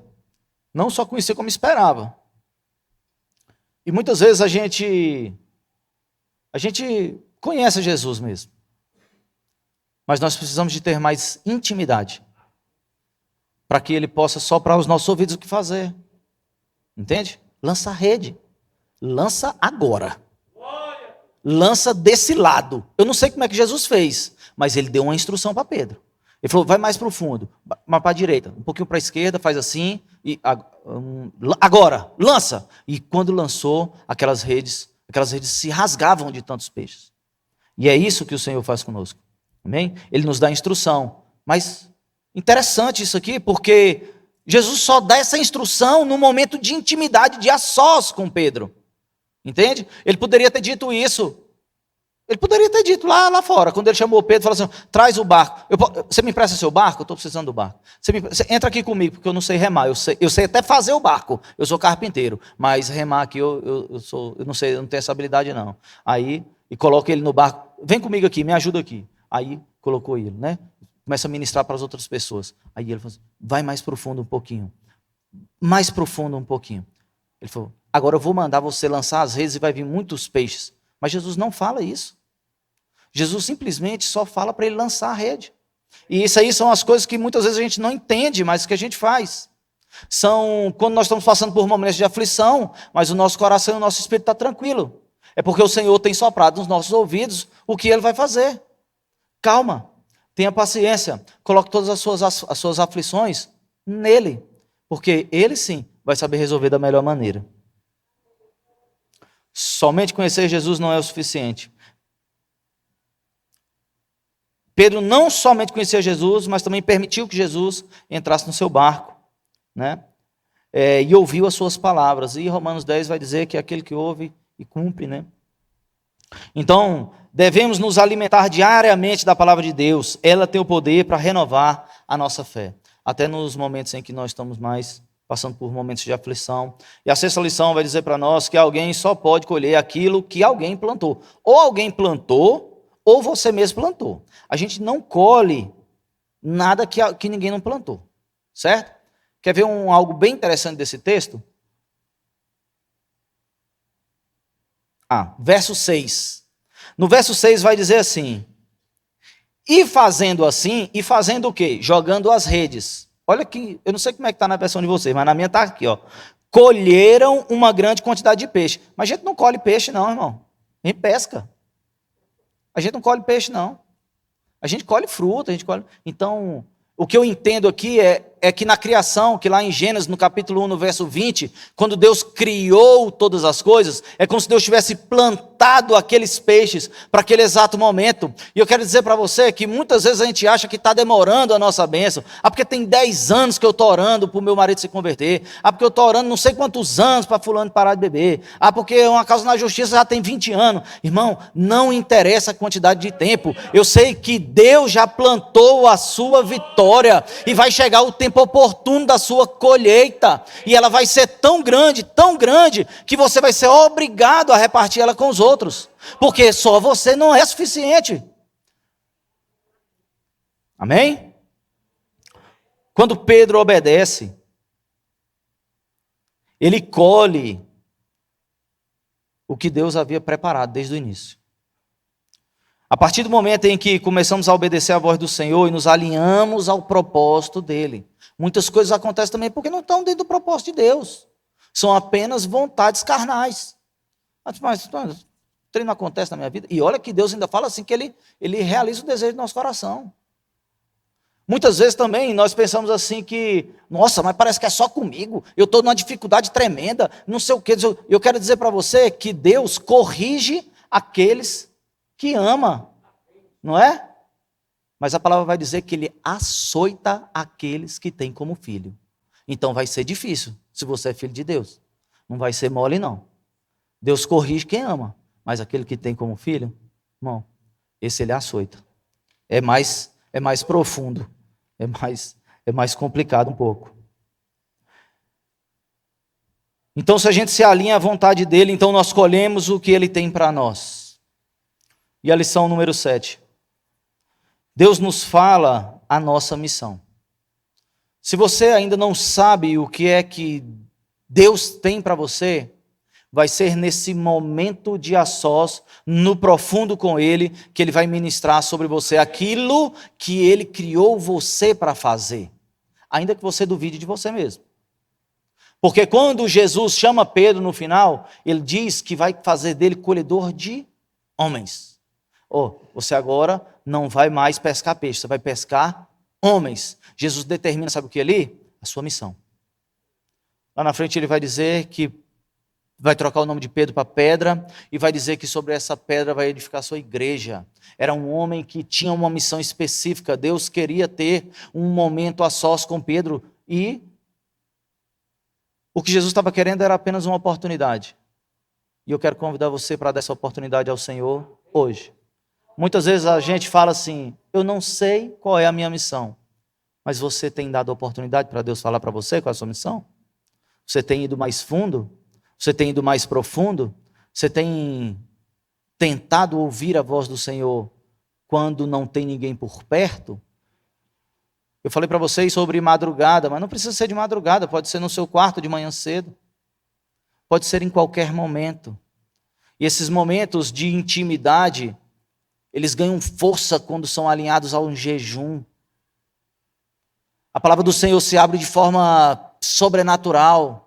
Não só conhecia como esperava. E muitas vezes a gente conhece Jesus mesmo. Mas nós precisamos de ter mais intimidade. Para que Ele possa soprar os nossos ouvidos o que fazer. Entende? Lança a rede. Lança agora. Lança desse lado. Eu não sei como é que Jesus fez, mas Ele deu uma instrução para Pedro. Ele falou, vai mais para o fundo, mais para a direita, um pouquinho para a esquerda, faz assim, e agora, lança. E quando lançou, aquelas redes se rasgavam de tantos peixes. E é isso que o Senhor faz conosco. Amém? Ele nos dá instrução. Mas interessante isso aqui, porque Jesus só dá essa instrução no momento de intimidade, de a sós com Pedro. Entende? Ele poderia ter dito isso. Ele poderia ter dito lá fora, quando ele chamou Pedro, falou assim, traz o barco. Você me empresta seu barco? Eu estou precisando do barco. Você entra aqui comigo, porque eu não sei remar. Eu sei até fazer o barco. Eu sou carpinteiro. Mas remar aqui, eu não sei, eu não tenho essa habilidade não. Aí, e coloca ele no barco. Vem comigo aqui, me ajuda aqui. Aí, colocou ele, né? Começa a ministrar para as outras pessoas. Aí ele falou assim, vai mais profundo um pouquinho. Mais profundo um pouquinho. Ele falou, agora eu vou mandar você lançar as redes e vai vir muitos peixes. Mas Jesus não fala isso. Jesus simplesmente só fala para ele lançar a rede. E isso aí são as coisas que muitas vezes a gente não entende, mas que a gente faz. São quando nós estamos passando por momentos de aflição, mas o nosso coração e o nosso espírito está tranquilo. É porque o Senhor tem soprado nos nossos ouvidos o que Ele vai fazer. Calma, tenha paciência, coloque todas as suas aflições nele, porque Ele sim vai saber resolver da melhor maneira. Somente conhecer Jesus não é o suficiente. Pedro não somente conhecia Jesus, mas também permitiu que Jesus entrasse no seu barco, né? E ouviu as suas palavras. E Romanos 10 vai dizer que é aquele que ouve e cumpre, né? Então, devemos nos alimentar diariamente da palavra de Deus. Ela tem o poder para renovar a nossa fé. Até nos momentos em que nós estamos mais passando por momentos de aflição. E a 6ª lição vai dizer para nós que alguém só pode colher aquilo que alguém plantou. Ou alguém plantou, ou você mesmo plantou. A gente não colhe nada que ninguém não plantou. Certo? Quer ver algo bem interessante desse texto? Verso 6. No verso 6 vai dizer assim, e fazendo assim, e fazendo o quê? Jogando as redes. Olha que, eu não sei como é que está na versão de vocês, mas na minha está aqui, ó. Colheram uma grande quantidade de peixe. Mas a gente não colhe peixe não, irmão. A gente pesca. A gente não colhe peixe não. A gente colhe fruta, a gente colhe... Então, o que eu entendo aqui é que na criação, que lá em Gênesis, no capítulo 1, no verso 20, quando Deus criou todas as coisas, é como se Deus tivesse plantado aqueles peixes para aquele exato momento. E eu quero dizer para você que muitas vezes a gente acha que está demorando a nossa bênção. Porque tem 10 anos que eu estou orando para o meu marido se converter. Porque eu estou orando não sei quantos anos para fulano parar de beber. Porque uma causa na justiça já tem 20 anos. Irmão, não interessa a quantidade de tempo. Eu sei que Deus já plantou a sua vitória e vai chegar o tempo oportuno da sua colheita, e ela vai ser tão grande, que você vai ser obrigado a repartir ela com os outros, porque só você não é suficiente. Amém? Quando Pedro obedece, ele colhe o que Deus havia preparado desde o início. A partir do momento em que começamos a obedecer à voz do Senhor e nos alinhamos ao propósito dele, muitas coisas acontecem também porque não estão dentro do propósito de Deus. São apenas vontades carnais. Mas o treino não acontece na minha vida. E olha que Deus ainda fala assim, que ele realiza o desejo do nosso coração. Muitas vezes também nós pensamos assim que, nossa, mas parece que é só comigo, eu estou numa dificuldade tremenda, não sei o quê. Eu quero dizer para você que Deus corrige aqueles que ama, não é? Mas a palavra vai dizer que Ele açoita aqueles que tem como filho. Então vai ser difícil, se você é filho de Deus. Não vai ser mole, não. Deus corrige quem ama, mas aquele que tem como filho, irmão, esse Ele açoita. É mais profundo, é mais complicado um pouco. Então, se a gente se alinha à vontade dele, então nós colhemos o que ele tem para nós. E a lição número 7. Deus nos fala a nossa missão. Se você ainda não sabe o que é que Deus tem para você, vai ser nesse momento de a sós, no profundo com Ele, que Ele vai ministrar sobre você aquilo que Ele criou você para fazer. Ainda que você duvide de você mesmo. Porque quando Jesus chama Pedro no final, Ele diz que vai fazer dele colhedor de homens. Você agora não vai mais pescar peixe, você vai pescar homens. Jesus determina, sabe o que ali? A sua missão. Lá na frente Ele vai dizer que vai trocar o nome de Pedro para pedra, e vai dizer que sobre essa pedra vai edificar a sua igreja. Era um homem que tinha uma missão específica. Deus queria ter um momento a sós com Pedro, e o que Jesus estava querendo era apenas uma oportunidade. E eu quero convidar você para dar essa oportunidade ao Senhor hoje. Muitas vezes a gente fala assim, eu não sei qual é a minha missão, mas você tem dado a oportunidade para Deus falar para você qual é a sua missão? Você tem ido mais fundo? Você tem ido mais profundo? Você tem tentado ouvir a voz do Senhor quando não tem ninguém por perto? Eu falei para vocês sobre madrugada, mas não precisa ser de madrugada, pode ser no seu quarto de manhã cedo. Pode ser em qualquer momento. E esses momentos de intimidade, eles ganham força quando são alinhados a um jejum. A palavra do Senhor se abre de forma sobrenatural.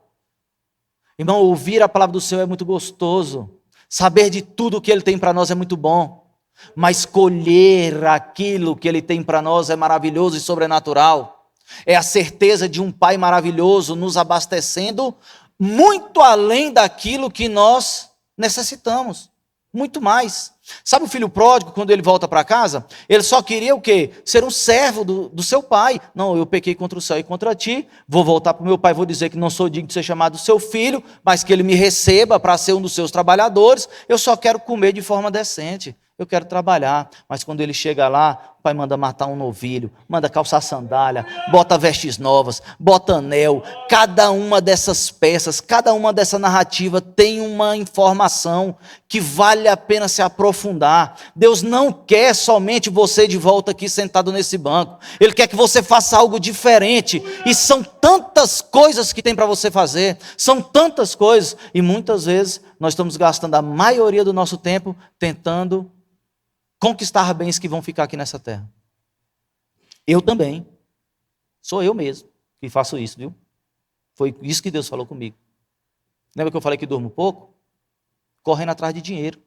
Irmão, ouvir a palavra do Senhor é muito gostoso. Saber de tudo o que Ele tem para nós é muito bom. Mas colher aquilo que Ele tem para nós é maravilhoso e sobrenatural. É a certeza de um Pai maravilhoso nos abastecendo muito além daquilo que nós necessitamos. Muito mais. Sabe o filho pródigo, quando ele volta para casa? Ele só queria o quê? Ser um servo do seu pai. Não, eu pequei contra o céu e contra ti, vou voltar para o meu pai, vou dizer que não sou digno de ser chamado seu filho, mas que ele me receba para ser um dos seus trabalhadores. Eu só quero comer de forma decente. Eu quero trabalhar, mas quando ele chega lá, o pai manda matar um novilho, manda calçar sandália, bota vestes novas, bota anel. Cada uma dessas peças, cada uma dessa narrativa tem uma informação que vale a pena se aprofundar. Deus não quer somente você de volta aqui sentado nesse banco. Ele quer que você faça algo diferente. E são tantas coisas que tem para você fazer, são tantas coisas, e muitas vezes nós estamos gastando a maioria do nosso tempo tentando conquistar bens que vão ficar aqui nessa terra. Eu também. Sou eu mesmo que faço isso, viu? Foi isso que Deus falou comigo. Lembra que eu falei que durmo pouco? Correndo atrás de dinheiro.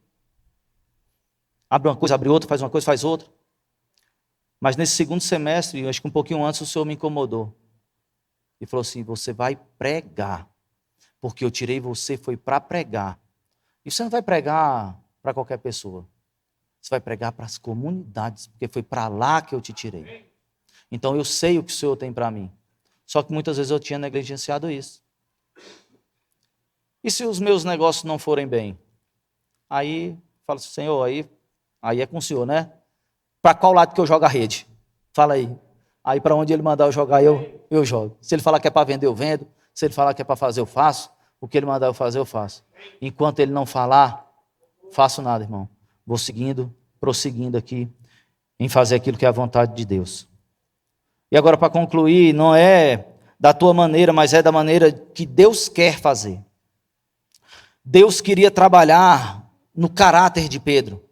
Abre uma coisa, abre outra, faz uma coisa, faz outra. Mas nesse segundo semestre, acho que um pouquinho antes, o Senhor me incomodou. E falou assim, você vai pregar. Porque eu tirei você, foi para pregar. E você não vai pregar para qualquer pessoa. Você vai pregar para as comunidades, porque foi para lá que eu te tirei. Então eu sei o que o Senhor tem para mim. Só que muitas vezes eu tinha negligenciado isso. E se os meus negócios não forem bem? Aí, fala assim, Senhor, aí é com o Senhor, né? Para qual lado que eu jogo a rede? Fala aí. Aí para onde Ele mandar eu jogar, eu jogo. Se Ele falar que é para vender, eu vendo. Se Ele falar que é para fazer, eu faço. O que Ele mandar eu fazer, eu faço. Enquanto Ele não falar, faço nada, irmão. Vou seguindo, prosseguindo aqui em fazer aquilo que é a vontade de Deus. E agora, para concluir, não é da tua maneira, mas é da maneira que Deus quer fazer. Deus queria trabalhar no caráter de Pedro,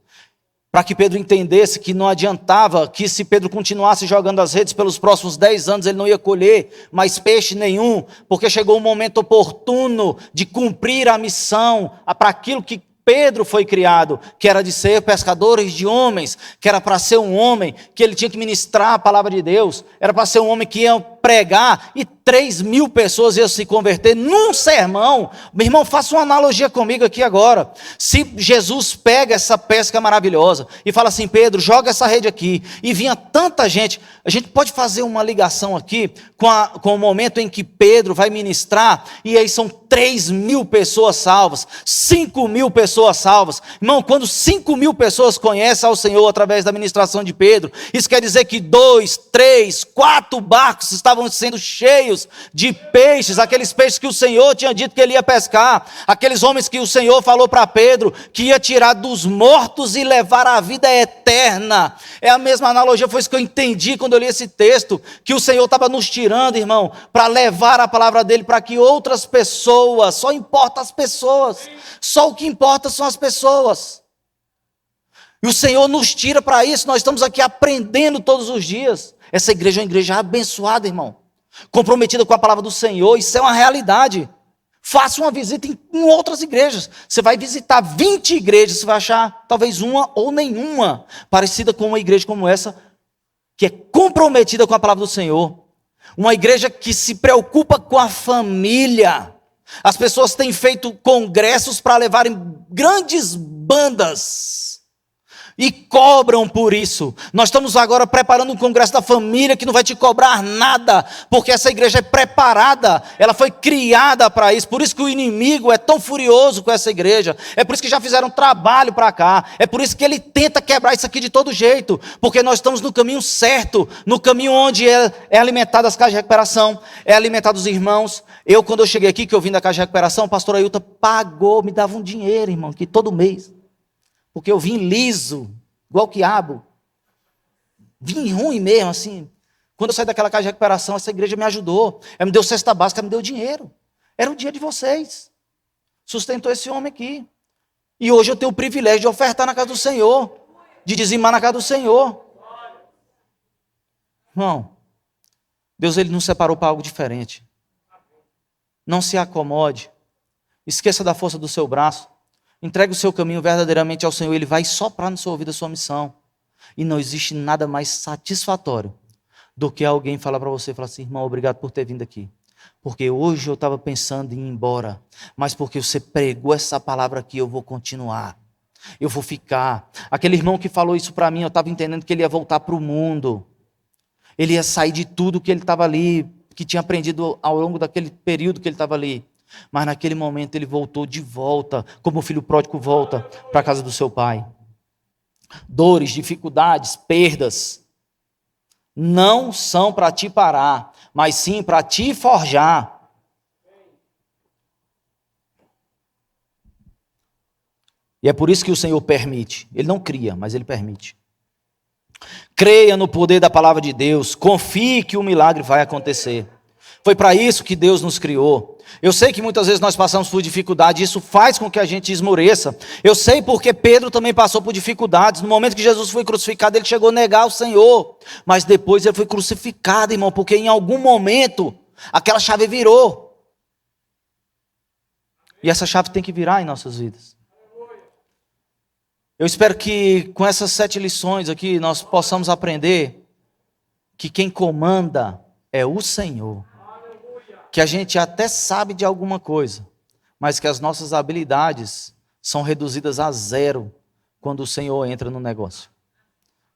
para que Pedro entendesse que não adiantava que se Pedro continuasse jogando as redes pelos próximos 10 anos, ele não ia colher mais peixe nenhum, porque chegou o momento oportuno de cumprir a missão, para aquilo que Pedro foi criado, que era de ser pescadores de homens, que era para ser um homem, que ele tinha que ministrar a palavra de Deus, era para ser um homem que ia pregar, e 3.000 pessoas iam se converter num sermão. Meu irmão, faça uma analogia comigo aqui agora. Se Jesus pega essa pesca maravilhosa e fala assim: Pedro, joga essa rede aqui, e vinha tanta gente, a gente pode fazer uma ligação aqui com o momento em que Pedro vai ministrar, e aí são 3.000 pessoas salvas, 5.000 pessoas salvas. Irmão, quando 5.000 pessoas conhecem ao Senhor através da ministração de Pedro, isso quer dizer que 2, 3, 4 barcos estavam sendo cheios de peixes, aqueles peixes que o Senhor tinha dito que ele ia pescar, aqueles homens que o Senhor falou para Pedro que ia tirar dos mortos e levar à vida eterna. É a mesma analogia, foi isso que eu entendi quando eu li esse texto, que o Senhor estava nos tirando, irmão, para levar a palavra dele para que outras pessoas, só importa as pessoas, só o que importa são as pessoas. E o Senhor nos tira para isso, nós estamos aqui aprendendo todos os dias. Essa igreja é uma igreja abençoada, irmão, comprometida com a palavra do Senhor, isso é uma realidade. Faça uma visita em outras igrejas, você vai visitar 20 igrejas, você vai achar talvez uma ou nenhuma parecida com uma igreja como essa, que é comprometida com a palavra do Senhor, uma igreja que se preocupa com a família. As pessoas têm feito congressos para levarem grandes bandas, e cobram por isso. Nós estamos agora preparando um congresso da família que não vai te cobrar nada, porque essa igreja é preparada, ela foi criada para isso. Por isso que o inimigo é tão furioso com essa igreja, é por isso que já fizeram trabalho para cá, é por isso que ele tenta quebrar isso aqui de todo jeito, porque nós estamos no caminho certo, no caminho onde é alimentado as casas de recuperação, é alimentado os irmãos. Quando eu cheguei aqui, que eu vim da casa de recuperação, o pastor Ailton pagou, me dava um dinheiro, irmão, que todo mês, porque eu vim liso, igual o quiabo, vim ruim mesmo, assim. Quando eu saí daquela casa de recuperação, essa igreja me ajudou, ela me deu cesta básica, me deu dinheiro, era o dia de vocês, sustentou esse homem aqui, e hoje eu tenho o privilégio de ofertar na casa do Senhor, de dizimar na casa do Senhor. Irmão, Deus ele nos separou para algo diferente. Não se acomode, esqueça da força do seu braço, entregue o seu caminho verdadeiramente ao Senhor, ele vai soprar no seu ouvido a sua missão. E não existe nada mais satisfatório do que alguém falar para você, falar assim: irmão, obrigado por ter vindo aqui, porque hoje eu estava pensando em ir embora, mas porque você pregou essa palavra aqui, eu vou continuar, eu vou ficar. Aquele irmão que falou isso para mim, eu estava entendendo que ele ia voltar para o mundo, ele ia sair de tudo que ele estava ali, que tinha aprendido ao longo daquele período que ele estava ali. Mas naquele momento ele voltou de volta, como o filho pródigo volta para a casa do seu pai. Dores, dificuldades, perdas, não são para te parar, mas sim para te forjar. E é por isso que o Senhor permite. Ele não cria, mas Ele permite. Creia no poder da palavra de Deus, confie que o milagre vai acontecer. Foi para isso que Deus nos criou. Eu sei que muitas vezes nós passamos por dificuldade, isso faz com que a gente esmoreça. Eu sei porque Pedro também passou por dificuldades. No momento que Jesus foi crucificado, ele chegou a negar o Senhor. Mas depois ele foi crucificado, irmão, porque em algum momento aquela chave virou. E essa chave tem que virar em nossas vidas. Eu espero que com essas 7 lições aqui nós possamos aprender que quem comanda é o Senhor. Que a gente até sabe de alguma coisa, mas que as nossas habilidades são reduzidas a zero quando o Senhor entra no negócio.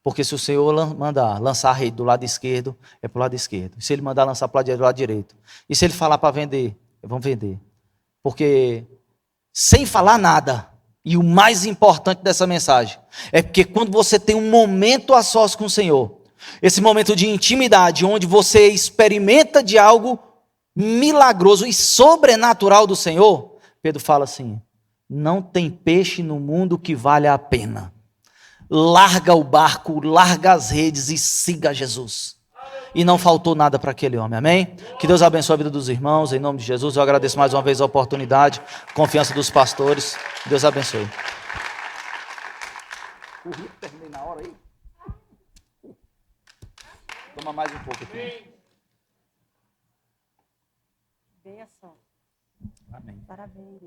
Porque se o Senhor mandar lançar a rede do lado esquerdo, é para o lado esquerdo. E se Ele mandar lançar para o lado direito, e se Ele falar para vender, vamos vender. Porque sem falar nada, e o mais importante dessa mensagem, é porque quando você tem um momento a sós com o Senhor, esse momento de intimidade, onde você experimenta de algo milagroso e sobrenatural do Senhor, Pedro fala assim: não tem peixe no mundo que valha a pena. Larga o barco, larga as redes e siga Jesus. E não faltou nada para aquele homem, amém? Que Deus abençoe a vida dos irmãos, em nome de Jesus. Eu agradeço mais uma vez a oportunidade, confiança dos pastores. Deus abençoe. Terminei na hora aí. Toma mais um pouco aqui. Benção. Amém. Parabéns.